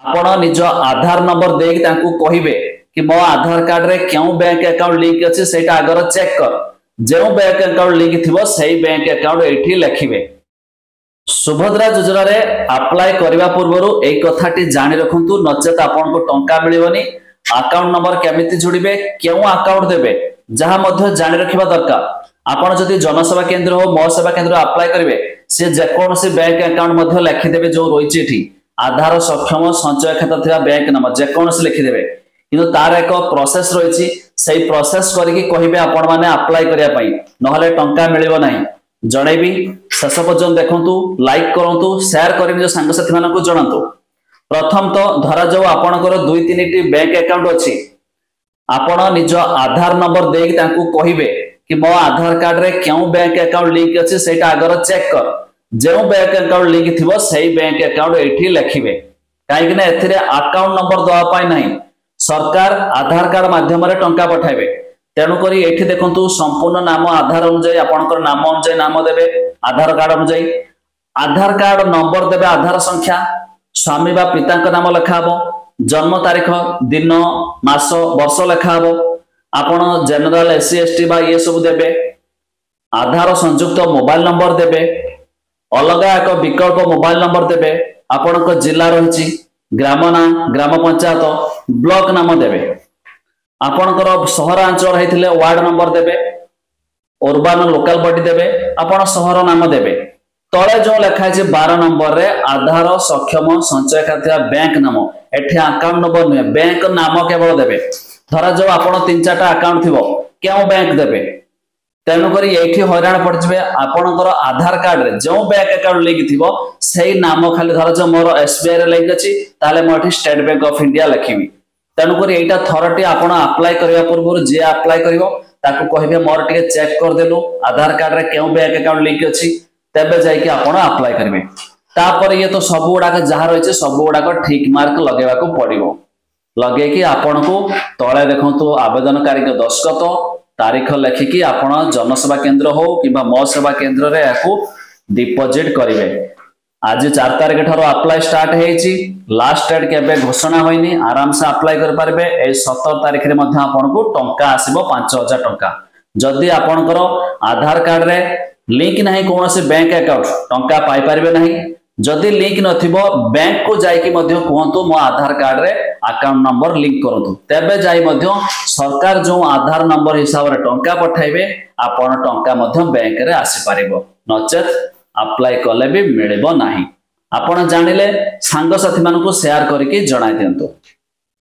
आपण निज आधार नंबर देक तांकू कहिबे कि मो आधार कार्ड रे क्यों बैंक अकाउंट लिंक अछि सेटा अगर चेक कर जो बैंक अकाउंट लिंक थिबो सही बैंक अकाउंट एठी लिखिबे। सुभद्रा योजना रे अप्लाई करबा पूर्वरु एक कथाटी जानि रखंतु नचेत आपन को टंका मिलिबनी। अकाउंट नंबर केमिति जोड़िबे क्यों अकाउंट देबे जहा मध्ये जानि रखिबा दरकार। आपण जदि जनसेवा केंद्र हो मो सेवा केंद्र अप्लाई करिवे से जेकोनसी बैंक अकाउंट मध्ये लिखि देबे जो रोइछि एठी आधार सक्षम संचय खाता थिबा बैंक नंबर जेकोनसी लिखि देबे किंतु तार एक प्रोसेस रहिछि सेही प्रोसेस करिकि कहिबे आपण माने अप्लाई करिया पई नहले टंका मिलिबो नाही। जणैबी शेष पर्यंत देखंतु लाइक करंतु शेयर करि निज संग साथी मानकु जणांतु। प्रथम तो धरा जाऊ आपणकर 2-3 टी बैंक अकाउंट अछि आपण निज आधार नंबर देक तांकू कहिबे कि मो आधार कार्ड रे क्यों बैंक अकाउंट लिंक अछि सेटा अगर चेक कर जो बैंक अकाउंट लिंक थिबो सही बैंक अकाउंट एठी लिखिबे। काहे कि ना एथिरे अकाउंट नंबर दवा पाई नाही सरकार आधार कार्ड माध्यम रे टंका पठाइबे तेणु करी एठी देखंतु संपूर्ण नाम आधार अनुसार आपनकर नाम अनुसार नाम देबे आधार कार्ड अनुसार आधार कार्ड नंबर देबे आधार संख्या स्वामी बा पिता का नाम लिखाबो जन्म तारीख दिन मास वर्ष लिखाबो आपण जनरल एससी एसटी बा ये सब देबे आधार संयुक्त मोबाइल नंबर देबे अलगा एक विकल्प मोबाइल नंबर देबे आपनक जिल्ला रहिछि ग्राम ना ग्राम पंचायत ब्लॉक नाम देबे आपनकर सहरांचल हेतिले वार्ड नंबर देबे अर्बन लोकल बॉडी देबे आपण सहर नाम देबे तळे जो लिखा है 12 नंबर रे आधार सक्षम संचय खाता बैंक नाम एठी अकाउंट नंबर नुहे बैंक नाम केवल देबे। धरा जो आपण 3-4 अकाउंट थिबो क्यों बैंक देबे तेनु करी एठी हैरान पड़ जबे आपनकर आधार कार्ड रे जो बैंक अकाउंट लिंक थिबो सही नाम खाली धरा जो मोर एसबीआई रे लिंक अछि ताले म एठी स्टेट बैंक ऑफ इंडिया लिखिबी तेनु करी एटा थरटी आपण अप्लाई करिया पूर्व जे अप्लाई करिवो ताको कहिबे मोर टिके चेक कर देलु आधार कार्ड रे क्यों बैंक अकाउंट लिंक अछि तबे जाय कि आपण अप्लाई करिवे। तापर ये तो सब गुडा जहा रहिছে सब गुडा ठीक मार्क लगेबा को पड़िबो लगे कि आपण को तळे देखंतु आवेदनकारी के दस्खत तारीख लेखिकी आपण जनसेवा केंद्र हो किबा मो सेवा केंद्र रे याकू डिपॉजिट करिवे। आज 4 तारिख ठारो अप्लाई स्टार्ट हेछि लास्ट डेट केबे घोषणा होइनी आराम से अप्लाई कर पारबे। ए 17 तारिख रे मध्ये आपण को टंका आसीबो 5000 टंका जदी आपणकर आधार कार्ड रे लिंक नहीं कौन से बैंक अकाउंट टंका पाई पारिबे नहीं जदि लिंक नथिबो बैंक को जाई कि मध्य कहंतु मो आधार कार्ड रे अकाउंट नंबर लिंक करंतु तबे जाई मध्य सरकार जो आधार नंबर हिसाब रे टंका पठाइबे आपण टंका मध्य बैंक रे आसी पारिबो नचेत अप्लाई कले भी मिलिबो नाही। आपण जानिले सांग साथी मानको शेयर करके जणाई दियंतु।